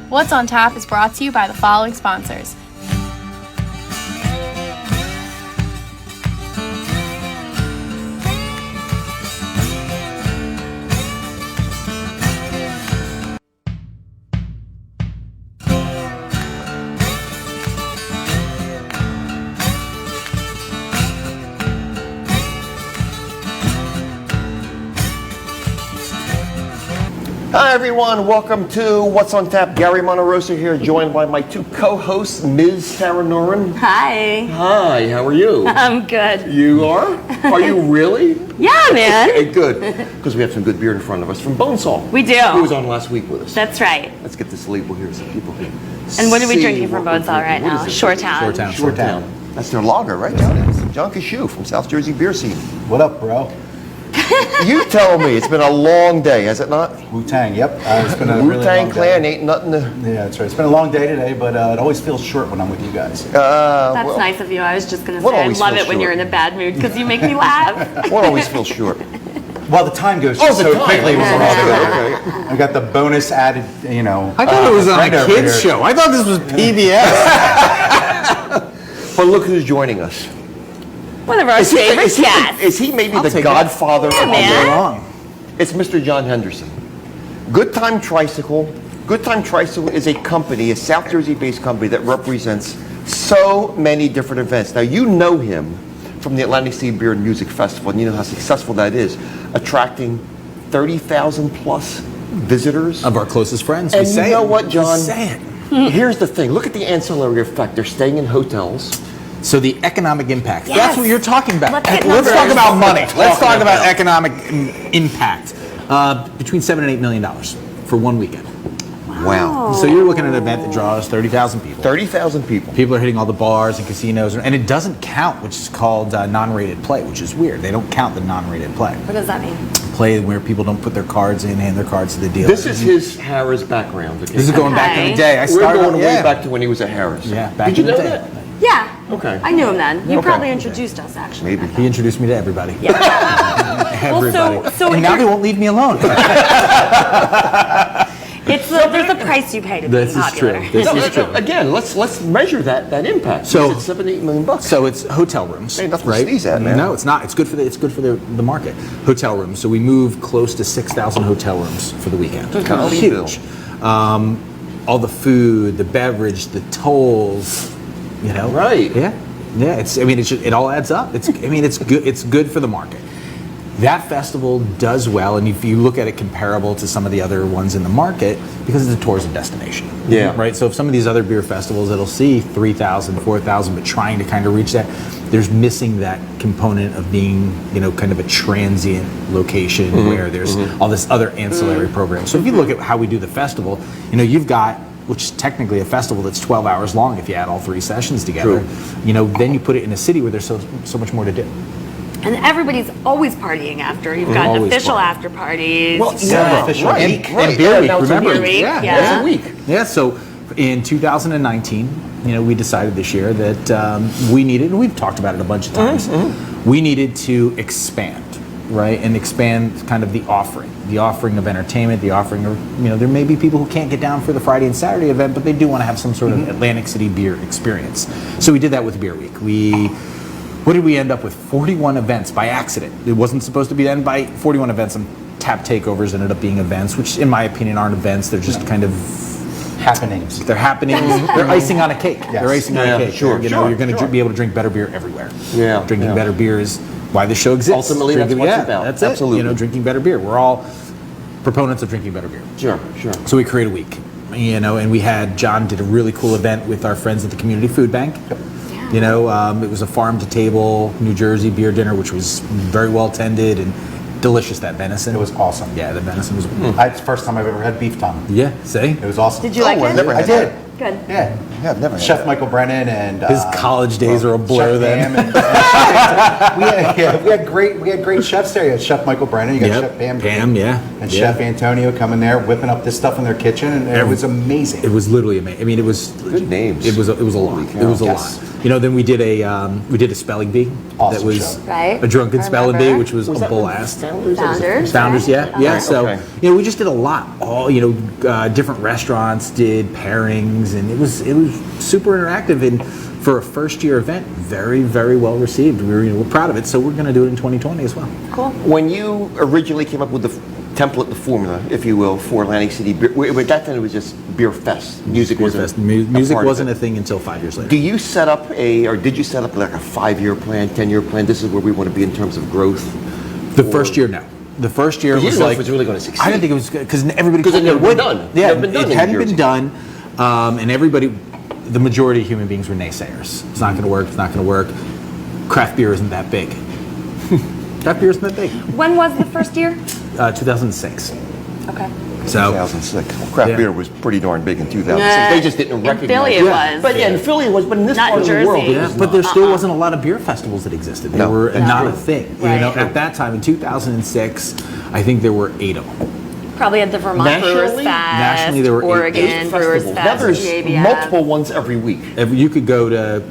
What's on Tap is brought to you by the following sponsors. Hi everyone, welcome to What's on Tap. Gary Monterosa here, joined by my two co-hosts, Ms. Sarah Noren. Hi. Hi, how are you? I'm good. You are? Are you really? Yeah, man. Okay, good. Because we have some good beer in front of us from Bonesaw. We do. Who was on last week with us. That's right. Let's get this label here so people can And what are we see drinking from what we're Bonesaw right drinking. now? What is it? Shoretown. Shoretown. That's their lager, right, John? John Cashew from South Jersey Beer Scene. What up, bro? You tell me, it's been a long day, has it not? Wu-Tang, yep. It's been a really Wu-Tang long Clan day. ain't nothing to... Yeah, that's right. It's been a long day today, but it always feels short when I'm with you guys. That's nice of you. I was just going to what say, I always love it feels when short? you're in a bad mood because you make me laugh. What always feels short? Well, the time goes Oh, just the so time. quickly when we're all together. Okay. I got the bonus added, you know. I thought it was on friend a over kids here. show. I thought this was PBS. But look who's joining us. One of our favorite cats. Is he maybe the take godfather Yeah, of man. Wrong. It's Mr. Jon Henderson. Good Time Tricycle. Good Time Tricycle is a company, a South Jersey-based company that represents so many different events. Now, you know him from the Atlantic City Beer and Music Festival, and you know how successful that is, attracting 30,000 plus visitors. Of our closest friends. And we say you know it. what, John? We say it. Here's the thing. Look at the ancillary effect. They're staying in hotels. So the economic impact. Yes. That's what you're talking about. Let's get Let's talk numbers. about money. Let's talk about about- economic impact. Between $7 and $8 million for one weekend. Wow. So you're looking at an event that draws 30,000 people. 30,000 people. People are hitting all the bars and casinos, and it doesn't count, which is called non-rated play, which is weird. They don't count the non-rated play. What does that mean? Play where people don't put their cards in, hand their cards to the dealer. This is his Harris background. Okay? This is going back in Okay. the day. I We're started going way yeah. back to when he was at Harris. Yeah, back Did you in the know day. that? Yeah. Okay. I knew him then. You Okay. probably introduced us, actually. Maybe. He introduced me to everybody. Yeah. Everybody. Well, so and now he won't leave me alone. there's a price you pay to be This is popular. true. This is true. Again, let's measure that impact. So- it's $7-8 million. So it's hotel rooms, Ain't nothing to right? sneeze at, man. No, it's not. It's good for the market. Hotel rooms. So we move close to 6,000 hotel rooms for the weekend. Unbelievable. Huge. All the food, the beverage, the tolls. You know. Right. Yeah. Yeah. It all adds up. It's good. It's good for the market. That festival does well, and if you look at it comparable to some of the other ones in the market, because it's a tourism destination. Yeah. Right? So if some of these other beer festivals, it'll see 3,000, 4,000, but trying to kind of reach that, there's missing that component of being, kind of a transient location where there's all this other ancillary program. So if you look at how we do the festival, you've got, which is technically a festival that's 12 hours long if you add all 3 sessions together. True. Then you put it in a city where there's so much more to do. And everybody's always partying after. You've got Always official partying. after parties. Well, yeah, official right, week. right. And beer Yeah, week, now it's a remember? Beer week, Yeah, yeah. It's a week. Yeah, so in 2019, we decided this year that we needed, and we've talked about it a bunch of times, we needed to expand, right? And expand kind of the offering of entertainment, the offering of, there may be people who can't get down for the Friday and Saturday event, but they do want to have some sort of Atlantic City beer experience. So we did that with Beer Week. What did we end up with? 41 events by accident. It wasn't supposed to be done by 41 events, and tap takeovers ended up being events, which in my opinion aren't events. They're just kind of Happenings. they're happening. They're icing on a cake. Yes. They're icing on Yeah, a cake. sure, You're sure, going to sure. be able to drink better beer everywhere. Yeah, Drinking yeah. better beer is why the show exists. Ultimately, that's what it's about. That's it. Absolutely. Drinking better beer. We're all proponents of drinking better beer. Sure. So we created a week, and we had John did a really cool event with our friends at the Community Food Bank. It was a farm to table New Jersey beer dinner, which was very well attended and delicious. That venison. It was awesome. Yeah, the venison was. It's the first time I've ever had beef tongue. Yeah, see? It was awesome. Did you like I've it? never I had did. that. Good. Yeah. Yeah, I've never had Chef that. Michael Brennan and His college days are a blur Chef then. Pam and we had great chefs there. You had Chef Michael Brennan, you got Yep. Chef Pam, Yeah. and Yeah. Chef Antonio coming there whipping up this stuff in their kitchen, and it was amazing. It was literally amazing. I mean, it was Good names. It was a lot. Holy It was a cow. Yes. lot. You know, then we did a spelling bee Awesome that was show. Right. a drunken I spelling bee, remember. which was, a blast. Founders. Founders, right? yeah. Right, So okay. you know, we just did a lot. All different restaurants did pairings, and it was super interactive. And for a first year event, very very well received. We're proud of it. So we're going to do it in 2020 as well. Cool. When you originally came up with the template, the formula, if you will, for Atlantic City Beer, at that time it was just Beer Fest. Music wasn't Music part of wasn't it. a thing until 5 years later. Did you set up like a 5-year plan, 10-year plan? This is where we want to be in terms of growth? The first year, no. The first year You was didn't know if like it was really going to succeed. I didn't think it was because everybody 'Cause it told me never would. been done. Yeah, Never been done it in hadn't New been Jersey. done, and everybody, the majority of human beings were naysayers. It's not going to work. It's not going to work. Craft beer isn't that big. Craft beer isn't that big. When was the first year? 2006. Okay. So 2006. Craft Yeah. beer was pretty darn big in 2006. Yeah. They just didn't In recognize Philly it. it was. But yeah, in Philly it was, but in this Not part in of the world, Jersey. it yeah, was but not. there still wasn't a lot of beer festivals that existed. They No, were that's not true. a thing. Right. You know, at that time in 2006, I think there were 8 of them. Probably at the Vermont Nationally? Brewers Fest, Nationally, there were eight Oregon Brewers Festivals. Fest, Now there's GABF. multiple ones every week. If you could go to,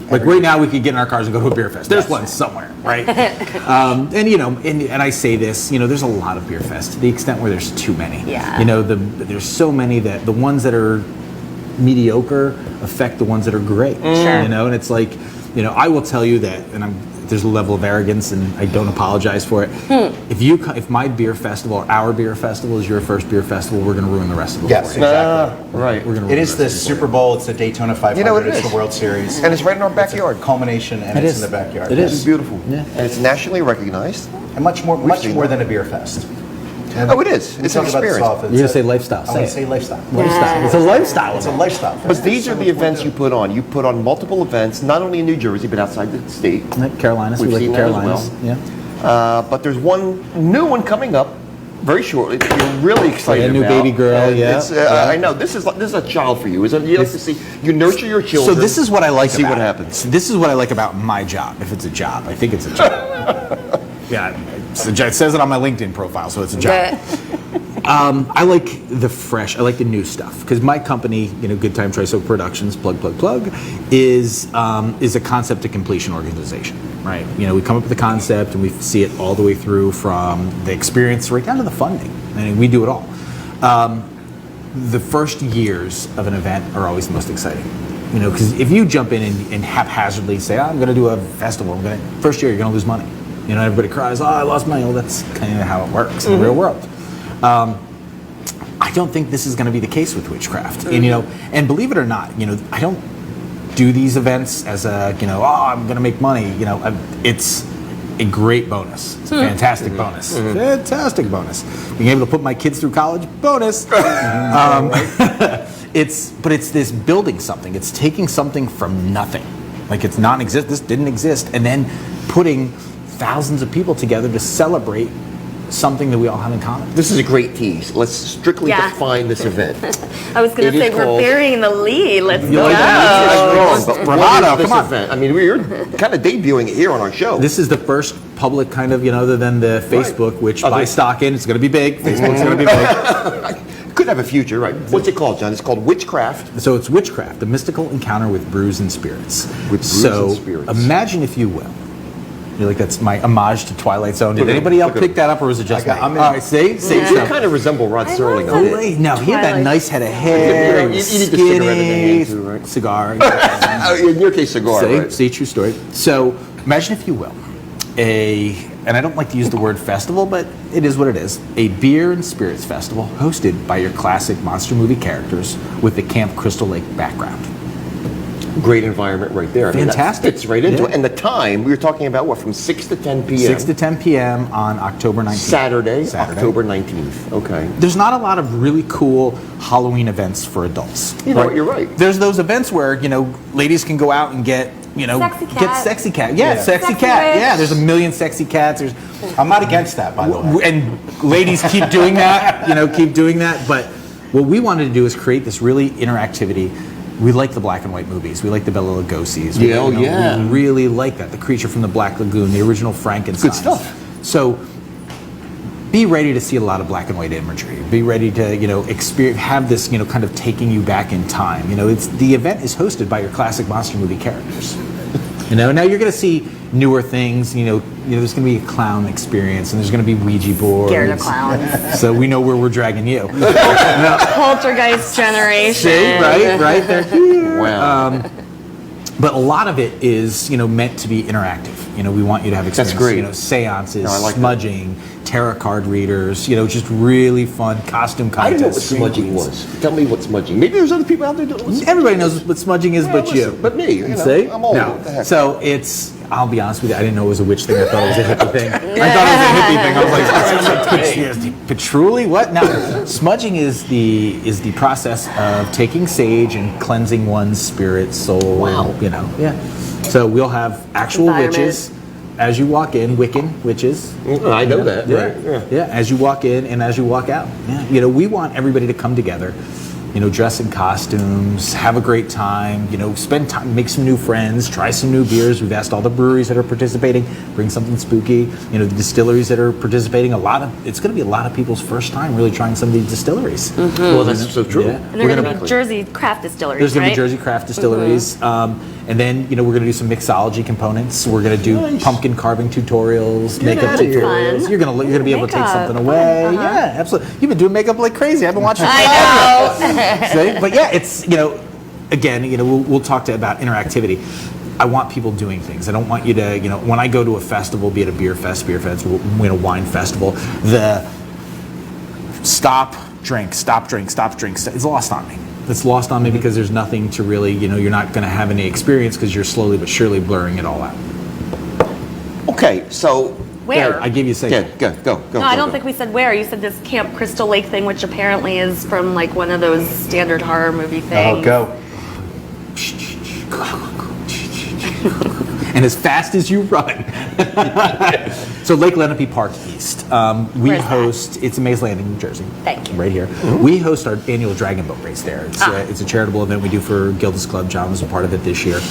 like right now, we could get in our cars and go to a beer fest. There's Yes. one somewhere, right? And I say this, there's a lot of beer fests to the extent where there's too many. Yeah. There's so many that the ones that are mediocre affect the ones that are great. Sure. And it's like, I will tell you that, and there's a level of arrogance, and I don't apologize for it. If my beer festival or our beer festival is your first beer festival, we're going to ruin the rest of them. Yes, for you. exactly. Right. We're going to. It is the Super Bowl. It's the Daytona 500. You know what it it's is. the World Series, And it's right in our It's a backyard. culmination, and It it's is. in the backyard. It It's is. beautiful. Yeah. And it's nationally recognized. and much more seen more that. than a beer fest. And Oh, it is. we It's an talk about this experience. often. You're going to say lifestyle. I Say want it. to say lifestyle. Lifestyle. It's a lifestyle. It's a lifestyle. But these are the events you put on. You put on multiple events, not only in New Jersey, but outside the state. Carolinas. We've We like seen the that as Carolinas. well. Yeah. But there's one new one coming up very shortly that you're really excited Like a new about. baby girl, And yeah. it's, Yeah. I know. This is a child for you. Isn't it? You like to see, you nurture your children. So this is what I like See about what it. happens. So this is what I like about my job. If it's a job, I think it's a job. Yeah, it says it on my LinkedIn profile, so it's a job. I like the fresh. I like the new stuff because my company, Good Time Tricycle Productions, plug, is a concept to completion organization, right? We come up with the concept and we see it all the way through from the experience right down to the funding, and we do it all. The first years of an event are always the most exciting. Because if you jump in and haphazardly say, I'm going to do a festival, first year you're going to lose money. Everybody cries, I lost money. Well, that's kind of how it works in the real world. I don't think this is going to be the case with Witchcraft. And believe it or not, I don't do these events as a, I'm going to make money. It's a great bonus. It's a fantastic bonus. Fantastic bonus. Being able to put my kids through college, bonus. It's this building something. It's taking something from nothing. Like it's non-exist. This didn't exist. And then putting thousands of people together to celebrate something that we all have in common. This is a great tease. Let's strictly Yeah. define this event. I was going It to is say we're called- burying the lead. Let's go. like that? That's wrong, but Bravado, what is this come on. event? I mean, you're kind of debuting it here on our show. This is the first public kind of, other than the Facebook, which Other- buy stock in, it's going to be big. Facebook's going to be big. Could have a future, right? What's it called, John? It's called Witchcraft. So it's Witchcraft, the mystical encounter with brews and spirits. With brews so and spirits. imagine, if you will. You're like, that's my homage to Twilight Zone. Did Look at anybody him, else look at him. pick that up, or was it just me? I'm in. All right, see? You kind of resemble Rod I Serling. love on it. it. No, he had that Twilight. nice head of hair. You need a cigarette in the hand too, right? Cigar. Oh, in your case, cigar, See, right? see, true story. So imagine, if you will, and I don't like to use the word festival, but it is what it is, a beer and spirits festival hosted by your classic monster movie characters with the Camp Crystal Lake background. Great environment right there. I mean, that Fantastic. fits right into Yeah. it. And the time, we were talking about what, from 6 to 10 p.m.? 6 to 10 p.m. on October 19th. Saturday, October 19th. Okay. There's not a lot of really cool Halloween events for adults. You know what, you're right. There's those events where, ladies can go out and get, Sexy cat. get sexy cat. Yeah, Yeah. sexy Sexy cat. witch. Yeah, there's a million sexy cats. I'm not against that, by the way. And ladies keep doing that, keep doing that. But what we wanted to do is create this really interactivity. We like the black and white movies. We like the Bela Lugosi's. We really like that. The Creature from the Black Lagoon, the original Frankenstein. Good stuff. So be ready to see a lot of black and white imagery. Be ready to, experience, have this, kind of taking you back in time. The event is hosted by your classic monster movie characters. Now you're going to see newer things. There's going to be a clown experience, and there's going to be Ouija boards. Scared of clowns. So we know where we're dragging you. Poltergeist generation. See, right, they're here. Wow. But a lot of it is, meant to be interactive. We want you to have experience. That's great. Seances, No, I like smudging, tarot card readers. Just really fun costume contests. I didn't know what smudging was. Tell me what smudging. Maybe there's other people out there that know. Everybody knows what smudging is, but you. But me. See? I'm old. No. What the heck? So I'll be honest with you, I didn't know it was a witch thing. I thought it was a hippie thing. I thought it was a hippie thing. I was like, patchouli? What? No. Smudging is the process of taking sage and cleansing one's spirit, soul. Wow. Yeah. So we'll have actual witches as you walk in, Wiccan witches. I know that. Yeah. Right. Yeah. As you walk in and as you walk out. Yeah. We want everybody to come together. Dress in costumes, have a great time, spend time, make some new friends, try some new beers. We've asked all the breweries that are participating, bring something spooky. The distilleries that are participating, it's going to be a lot of people's first time really trying some of these distilleries. Mm-hmm. Well, that's so true. Yeah. And they're going to be Jersey craft distilleries, There's going to right? be Jersey craft distilleries. Mm-hmm. And then, we're going to do some mixology components. We're going to do pumpkin carving tutorials, makeup outta here. tutorials. Fun. You're going to be able to take Makeup. something away. Uh-huh. Yeah, absolutely. You've been doing makeup like crazy. I've been watching. I know. See? But yeah, it's, again, we'll talk about interactivity. I want people doing things. I don't want you to, when I go to a festival, be it a beer fest, wine festival, the stop, drink, it's lost on me. It's lost on me because there's nothing to really, you're not going to have any experience because you're slowly but surely blurring it all out. Okay, so Where? I gave you a second. go. No, I don't think we said where. You said this Camp Crystal Lake thing, which apparently is from like one of those standard horror movie things. Oh, go. And as fast as you run. So Lake Lenape Park East. We Where's that? host, it's in Mays Landing, New Jersey. Thank you. Right here. We host our annual Dragon Boat Race there. It's a charitable event we do for Gilda's Club. John was a part of it this year.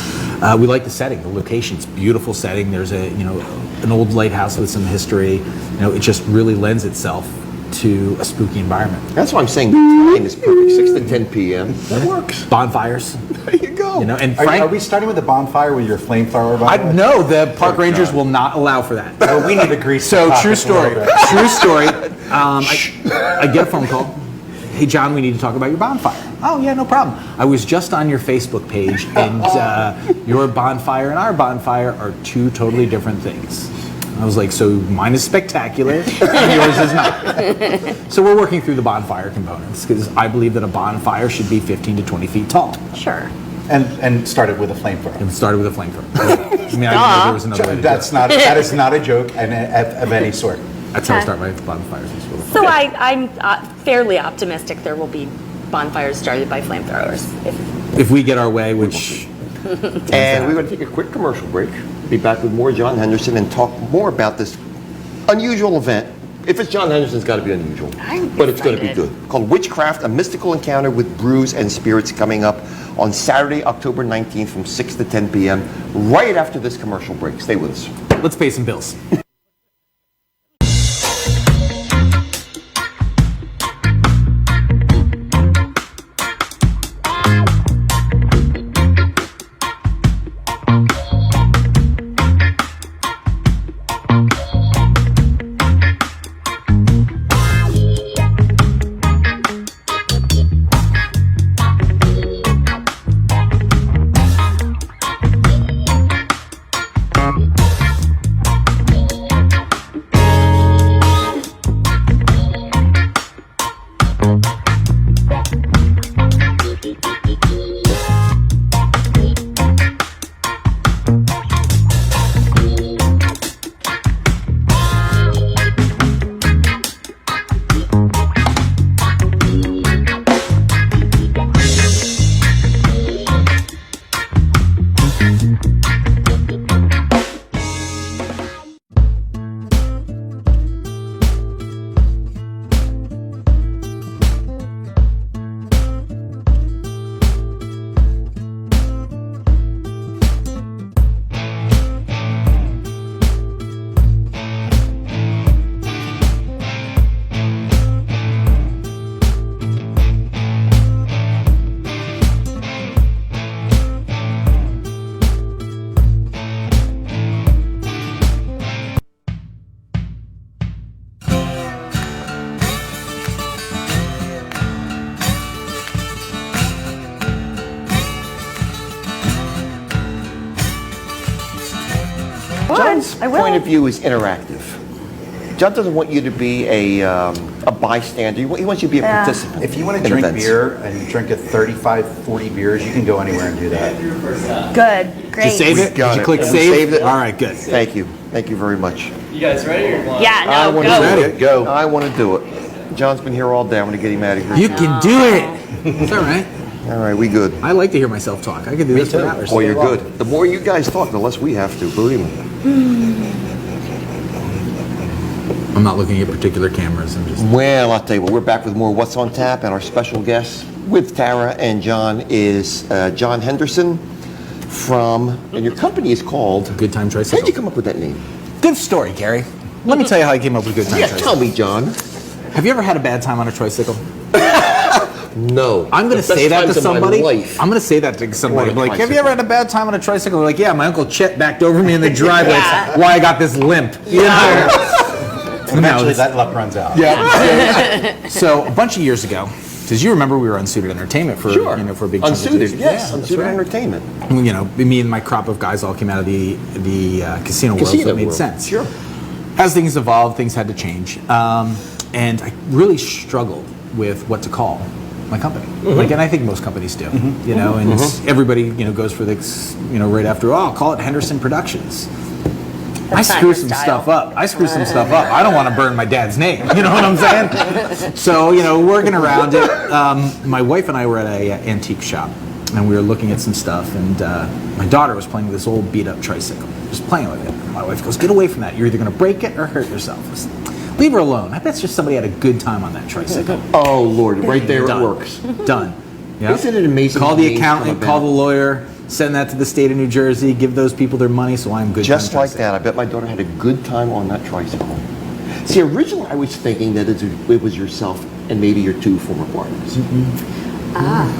We like the setting, the location's beautiful setting. There's an old lighthouse with some history. It just really lends itself to a spooky environment. That's why I'm saying the time is perfect. 6 to 10 p.m. That works. Bonfires. There you go. And Are Frank, we starting with the bonfire with your flamethrower? no, the park rangers will not allow for that. So we need to grease. So the true pockets a little story. bit. True story. I get a phone call. Hey John, we need to talk about your bonfire. Oh yeah, no problem. I was just on your Facebook page, and your bonfire and our bonfire are two totally different things. I was like, so mine is spectacular, and yours is not. So we're working through the bonfire components because I believe that a bonfire should be 15 to 20 feet tall. Sure. And started with a flamethrower. It started with a flamethrower. I didn't know there was another way to do it. That is not a joke of any sort. That's how I start my bonfires. So I'm fairly optimistic there will be bonfires started by flamethrowers. If we get our way, which... And we're going to take a quick commercial break. Be back with more Jon Henderson and talk more about this unusual event. If it's Jon Henderson, it's got to be unusual. But it's going to be excited. good. Called Witchcraft, a mystical encounter with brews and spirits, coming up on Saturday, October 19th from 6 to 10 p.m. right after this commercial break. Stay with us. Let's pay some bills. John's I will. point of view is interactive. John doesn't want you to be a bystander. He wants you to be a participant. If you want to in drink events. beer and drink at 35, 40 beers, you can go anywhere and do that. Good. Great. Did you save it? Got Did you it. click We save? saved it. All right, good. Thank you. Thank you very much. You guys ready or what? Yeah, I no, want go. to do it. Go. I want to do it. John's been here all day. I'm going to get him out of here. You can do it. It's all right. All right, we good. I like to hear myself talk. I can do this for too. hours. Boy, you're good. The more you guys talk, the less we have to. Believe me. I'm not looking at particular cameras. I'm just. Well, I'll tell you what. We're back with more What's on Tap, and our special guest with Tara and John is Jon Henderson from, and your company is called. Good Time Tricycle. How'd you come up with that name? Good story, Gary. Let me tell you how I came up with Good Time Yeah, Tricycle. tell me, John. Have you ever had a bad time on a tricycle? No. I'm going to The say best that to times of my somebody. life. I'm going to say that to somebody. Or a Like, have you tricycle. ever had a bad time on a tricycle? They're like, yeah, my Uncle Chet backed over me in the driveway. Yeah. That's why I got this limp. You know? Eventually, No, that luck runs out. So a bunch of years ago, because you remember we were Unsuited Entertainment for Sure. for a big chunk of Unsuited, years. yes. Yeah, that's Unsuited right. Entertainment. You know, me and my crop of guys all came out of the casino world, so Casino it made world. sense. Sure. As things evolved, things had to change, and I really struggled with what to call my company. Like, and I think most companies do. You know, and everybody goes for this. Right after, I'll call it Henderson Productions. I That's not screw your some style. stuff up. I don't want to burn my dad's name. You know what I'm saying? So, working around it, my wife and I were at a antique shop, and we were looking at some stuff, and my daughter was playing with this old beat-up tricycle, just playing with it. And my wife goes, "Get away from that. You're either going to break it or hurt yourself. Just leave her alone. I bet it's just somebody had a good time on that tricycle." Oh, Lord. Right there Done. it works. Done. Yeah. Isn't it amazing Call how the names come accountant, about? call the lawyer, send that to the state of New Jersey, give those people their money, so I'm good. Just time like tricycle. that. I bet my daughter had a good time on that tricycle. See, originally I was thinking that it was yourself and maybe your two former partners.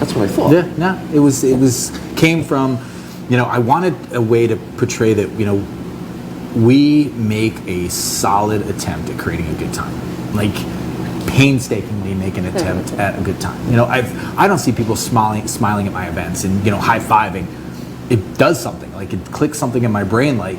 That's what I thought. Yeah, no, it was came from, I wanted a way to portray that, we make a solid attempt at creating a good time, like painstakingly make an attempt at a good time. I don't see people smiling at my events and high-fiving. It does something, like it clicks something in my brain, like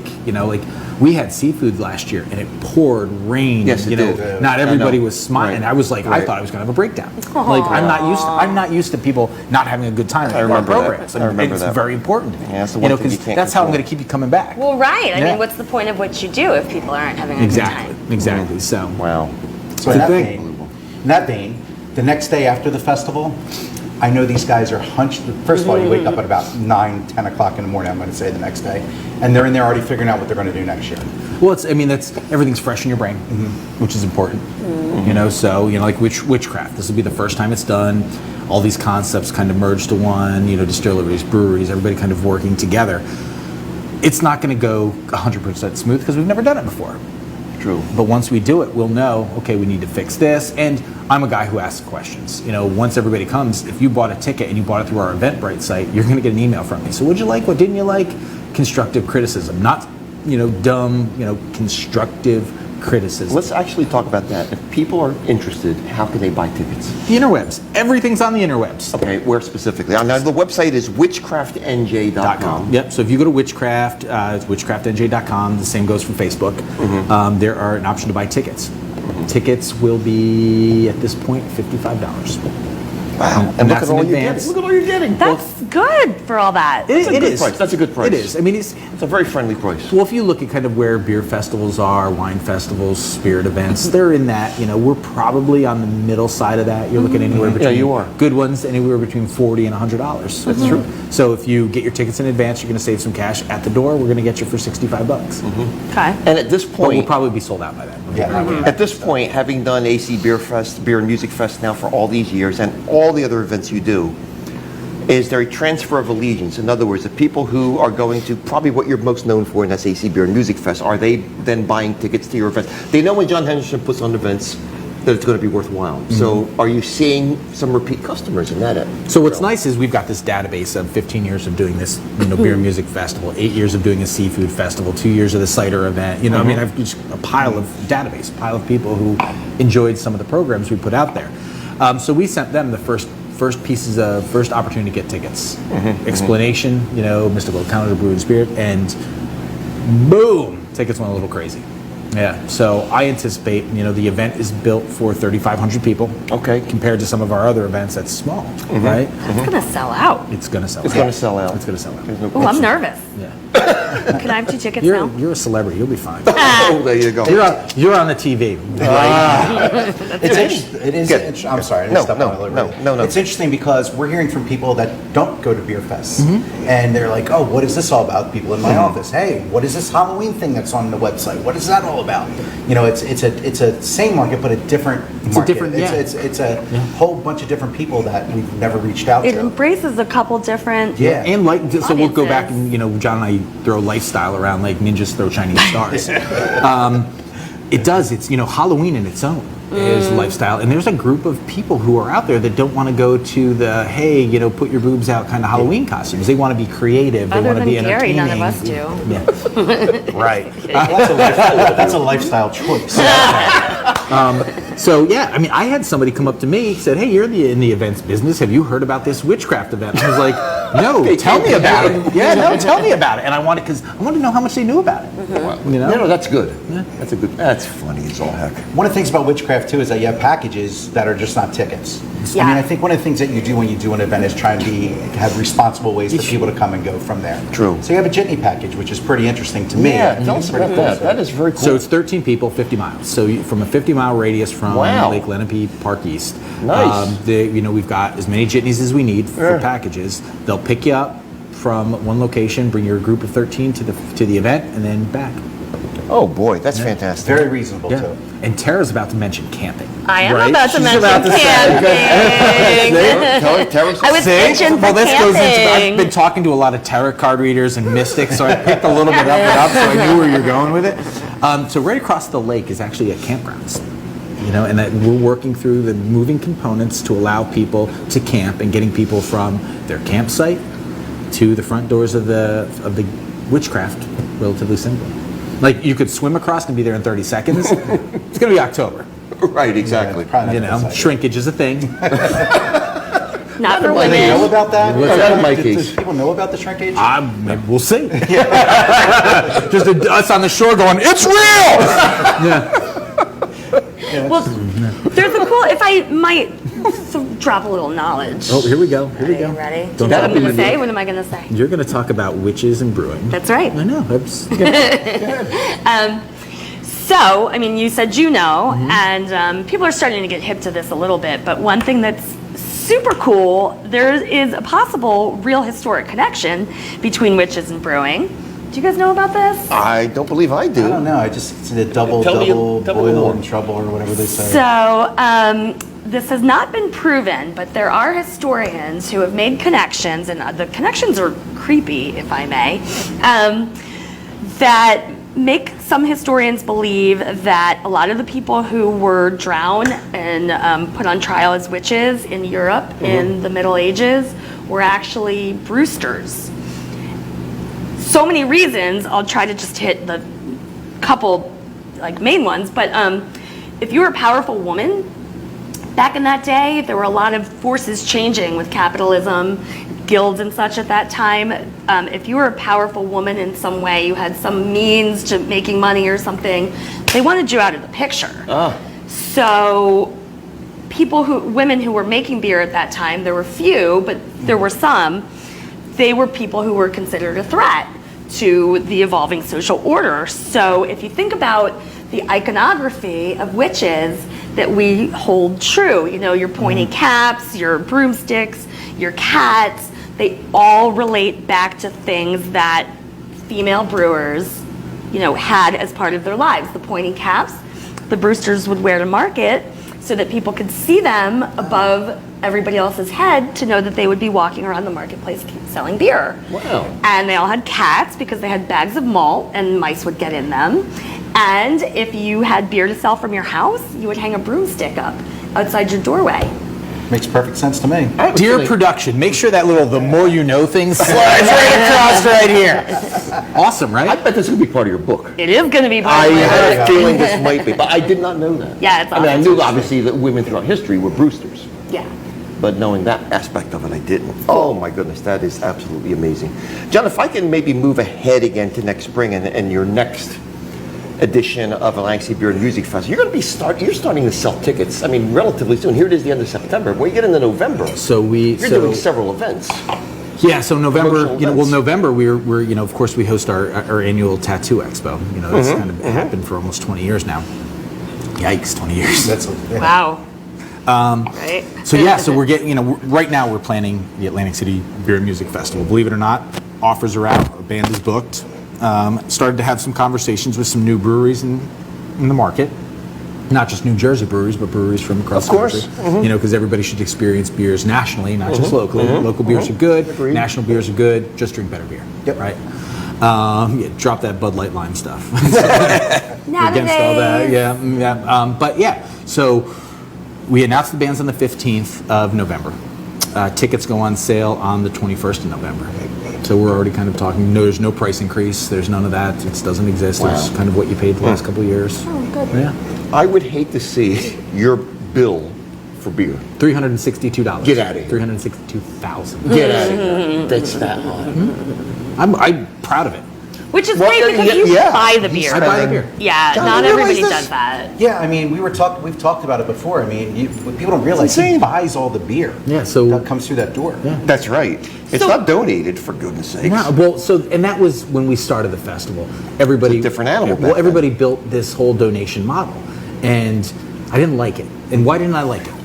we had seafood last year and it poured rain. Yes, it and, did. Not everybody know. was smiling. Right. I was like, I Right. thought I was gonna have a breakdown. Like I'm not used to people not having a good time at our remember that. programs. I remember it's that. very important to me. Yeah, that's the one thing you because can't that's how I'm control. gonna keep you coming back. Well, right. I Yeah. mean, what's the point of what you do if people aren't having a good time? Exactly. So Wow. So in that, thing. vein, the next day after the festival, I know these guys are hunched. First of all, you wake up at about 9, 10 o'clock in the morning, I'm going to say the next day, and they're in there already figuring out what they're going to do next year. well, that's everything's fresh in your brain, which is important. So like witchcraft. This will be the first time it's done. All these concepts kind of merge to one. Distilleries, breweries, everybody kind of working together. It's not going to go 100% smooth because we've never done it before. True. But once we do it, we'll know, okay, we need to fix this. And I'm a guy who asks questions. Once everybody comes, if you bought a ticket and you bought it through our Eventbrite site, you're going to get an email from me. So what'd you like? What didn't you like? Constructive criticism, not, dumb, constructive criticism. Let's actually talk about that. If people are interested, how can they buy tickets? The interwebs. Everything's on the interwebs. Okay, where specifically? Now, the website is witchcraftnj.com. Yep. So if you go to Witchcraft, it's witchcraftnj.com. The same goes for Facebook. There are an option to buy tickets. Tickets will be at this point $55. Wow. And And look that's at all in you're advance. getting. Look at all you're getting. That's good for all that. That's a It good is. price. That's a good price. It is. It's a very friendly price. Well, if you look at kind of where beer festivals are, wine festivals, spirit events, they're in that, we're probably on the middle side of that. You're looking anywhere between, you are. good ones, anywhere between $40 and $100. That's true. So if you get your tickets in advance, you're going to save some cash. At the door, we're going to get you for $65. Okay. And at this But we'll point, probably be sold out by then. Yeah. at this point, having done AC Beer Fest, Beer and Music Fest now for all these years, and all the other events you do, is there a transfer of allegiance? In other words, the people who are going to probably what you're most known for, and that's AC Beer and Music Fest, are they then buying tickets to your events? They know when Jon Henderson puts on events that it's going to be worthwhile. So are you seeing some repeat customers in that end? So what's nice is we've got this database of 15 years of doing this, beer and music festival, 8 years of doing a seafood festival, 2 years of the cider event. I've just a pile of people who enjoyed some of the programs we put out there. So we sent them the first opportunity to get tickets. Explanation, mystical encounter, brew and spirit, and boom, tickets went a little crazy. Yeah, so I anticipate, the event is built for 3,500 people. Okay. Compared to some of our other events, that's small, right? It's gonna sell out. It's going to sell It's out. going to sell out. It's going to sell out. There's no Oh, I'm question. nervous. Yeah. Can I have 2 tickets now? You're a celebrity. You'll be fine. Oh, there you go. You're on the TV. It's interesting. It is. Good. I'm sorry. I didn't No, step no, on my lip. no. It's interesting because we're hearing from people that don't go to beer fests, Mm-hmm. and they're like, "Oh, what is this all about?" People in my office, "Hey, what is this Halloween thing that's on the website? What is that all about?" It's a same market, but a different market. different- yeah. It's a whole bunch of different people that we've never reached out It to. embraces a couple different. Yeah. And so we'll go back Audiences. and, John and I throw lifestyle around like ninjas throw Chinese stars. It does. It's, Halloween in its own is lifestyle. And there's a group of people who are out there that don't want to go to the, hey, put your boobs out kind of Halloween costumes. They want to be creative. They Other want to than be Gary, entertaining. none of us do. Yeah. Right. That's a lifestyle choice. So yeah, I had somebody come up to me, said, "Hey, you're in the events business. Have you heard about this witchcraft event?" I was like, "No, tell me about it." Yeah, no, tell me about it. And I wanted to know how much they knew about it. No, that's good. That's funny as all heck. One of the things about witchcraft too is that you have packages that are just not tickets. Yeah. I think one of the things that you do when you do an event is try and have responsible ways for people to come and go from there. True. So you have a jitney package, which is pretty interesting to me. I Yeah, think tell it's us pretty about cool. that. That is very cool. So it's 13 people, 50 miles. So from a 50-mile radius from Wow. Lake Lenape Park East. Nice. We've got as many jitneys as we need for packages. They'll pick you up from one location, bring your group of 13 to the event, and then back. Oh boy, that's fantastic. Very reasonable too. And Tara's about to mention camping. I am right? about to She's mention about to say- camping. Tell I was itching for Well, this goes into. I've camping. been talking to a lot of tarot card readers and mystics, so I picked a little bit of it up, so I knew where you're going with it. So right across the lake is actually a campground, and that we're working through the moving components to allow people to camp and getting people from their campsite to the front doors of the witchcraft relatively simple. Like you could swim across and be there in 30 seconds. It's going to be October. Right, exactly. Probably not exciting. Shrinkage is a thing. Not for Do they know women. about that? Not in my Does case. people know about the shrinkage? Maybe we'll see. Just us on the shore going, it's real! Well, there's a cool. If I might drop a little knowledge. Oh, here we go. Here we Are go. you ready? Don't Do you know what I'm tell going to me. say? What am I going to say? You're going to talk about witches and brewing. That's right. I know. That's So, you said and people are starting to get hip to this a little bit, but one thing that's super cool, there is a possible real historic connection between witches and brewing. Do you guys know about this? I don't believe I do. I don't know. I just see the double Tell me boil more. and trouble or whatever they say. So, this has not been proven, but there are historians who have made connections, and the connections are creepy, if I may, that make some historians believe that a lot of the people who were drowned and put on trial as witches in Europe in the Middle Ages were actually Brewsters. So many reasons. I'll try to just hit the couple main ones, but if you were a powerful woman back in that day, there were a lot of forces changing with capitalism, guilds and such at that time. If you were a powerful woman in some way, you had some means to making money or something, they wanted you out of the picture. So women who were making beer at that time, there were few, but there were some, they were people who were considered a threat to the evolving social order. So if you think about the iconography of witches that we hold true, your pointy caps, your broomsticks, your cats, they all relate back to things that female brewers, had as part of their lives. The pointy caps, the Brewsters would wear to market so that people could see them above everybody else's head to know that they would be walking around the marketplace selling beer. Wow. And they all had cats because they had bags of malt and mice would get in them. And if you had beer to sell from your house, you would hang a broomstick up outside your doorway. Makes perfect sense to me. Dear production, make sure that little "the more you know" thing slides right across right here. Awesome, I right? bet this could be part of your book. It is going to be part I of my had book. a feeling this might be, but I did not know that. Yeah, it's I mean, I awesome. knew obviously that women throughout history were Brewsters. Yeah. but knowing that aspect of it, I didn't. Oh my goodness, that is absolutely amazing. John, if I can maybe move ahead again to next spring and your next edition of Atlantic City Beer and Music Festival, you're going to be you're starting to sell tickets. I mean, relatively soon. Here it is, the end of September. When you get into November, you're doing several events. Yeah, so November, Promotional November we're of course we host our annual tattoo expo. It's kind of happened for almost 20 years now. Yikes, 20 years. Wow. Right. So we're getting, right now we're planning the Atlantic City Beer and Music Festival. Believe it or not, offers are out, our band is booked. Started to have some conversations with some new breweries in the market. Not just New Jersey breweries, but breweries from across the country. Because everybody should experience beers nationally, not just locally. Local beers are good, national beers are good, just drink better beer, right? Drop that Bud Light Lime stuff. Against all that, but so we announced the bands on the 15th of November. Tickets go on sale on the 21st of November. So we're already kind of talking, there's no price increase, there's none of that, it doesn't exist. Wow. It's kind of what you paid the last couple of years. Oh, good. Yeah. I would hate to see your bill for beer. $362. Get out of here. $362,000. Get out of here. That's that high. I'm proud of it. Which is great because you buy the beer. I buy the beer. Yeah, John, not you realize everybody this? does that. Yeah, I mean, we've talked about it before. I mean, people don't realize he buys all the beer. Yeah, so that comes through that door. Yeah. That's right. It's not donated, for goodness sakes. No, and that was when we started the festival. Everybody, It's a different animal back Well, everybody then. built this whole donation model, and I didn't like it. And why didn't I like it?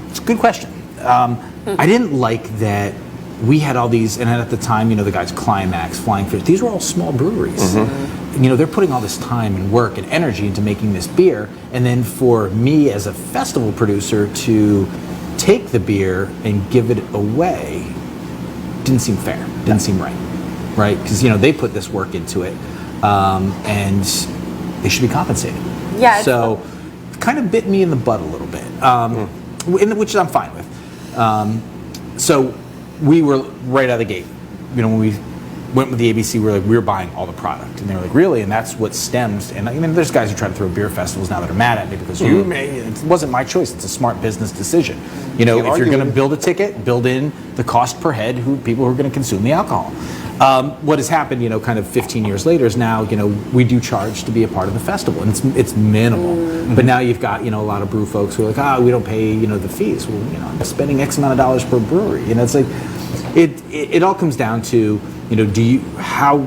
It's a good question. I didn't like that we had all these, and at the time, the guys Climax, Flying Fish, these were all small breweries. They're putting all this time and work and energy into making this beer, and then for me as a festival producer to take the beer and give it away didn't seem fair, didn't seem right? Because, they put this work into it, and they should be compensated. Yeah. So it kind of bit me in the butt a little bit, which I'm fine with. So we were right out of the gate. When we went with the ABC, we were buying all the product, and they were like, really? And that's what stems. And there's guys who try to throw beer festivals now that are mad at me because it wasn't my choice. It's a smart business decision. If you're going to build a ticket, build in the cost per head people who are going to consume the alcohol. What has happened, kind of 15 years later is now, we do charge to be a part of the festival, and it's minimal. But now you've got, a lot of brew folks who are like, we don't pay, the fees. Well, I'm spending X amount of dollars per brewery. It's like, it all comes down to, how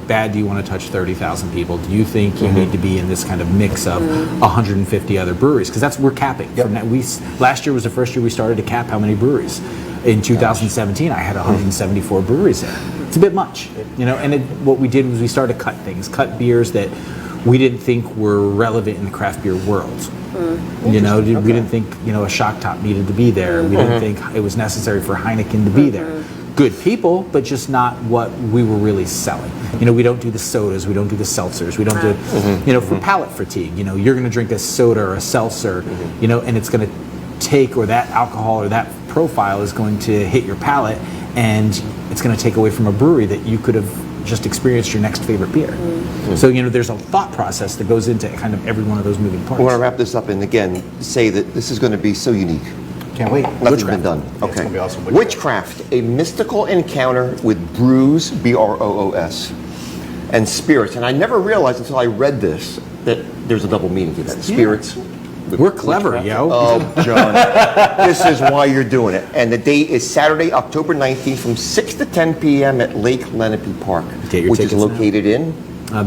bad do you want to touch 30,000 people? Do you think you need to be in this kind of mix of 150 other breweries? Because we're capping. Last year was the first year we started to cap how many breweries. In 2017, I had 174 breweries there. It's a bit much, and what we did was we started to cut beers that we didn't think were relevant in the craft beer world. We didn't think, a Shock Top needed to be there. We didn't think it was necessary for Heineken to be there. Good people, but just not what we were really selling. We don't do the sodas, we don't do the seltzers, we don't do, for palate fatigue, you're going to drink a soda or a seltzer, and it's going to take, or that alcohol or that profile is going to hit your palate, and it's going to take away from a brewery that you could have just experienced your next favorite beer. So, there's a thought process that goes into kind of every one of those moving parts. I want to wrap this up and again say that this is going to be so unique. Can't wait. Nothing's been done. Yeah, it's Okay. gonna be awesome. Witchcraft, a mystical encounter with brews, BROOS, and spirits. And I never realized until I read this that there's a double meaning to that. Spirits. We're clever, witchcraft. yo. Oh, John. This is why you're doing it. And the date is Saturday, October 19th from 6 to 10 p.m. at Lake Lenape Park, Get your which is tickets now. located in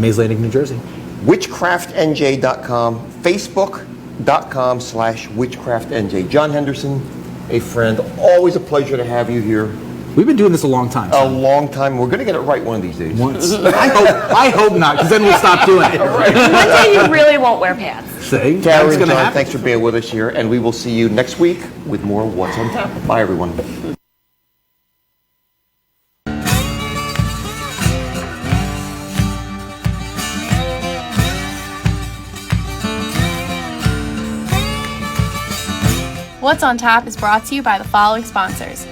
Mays Landing, New Jersey. witchcraftnj.com, facebook.com/witchcraftnj. Jon Henderson, a friend. Always a pleasure to have you here. We've been doing this a long time. A long time. We're going to get it right one of these days. Once. I hope not, because then we'll stop doing it. One day you really won't wear pants. See? Carrie That's and gonna John, happen. thanks for being with us here, and we will see you next week with more What's on Tap. Bye, everyone. What's on Tap is brought to you by the following sponsors: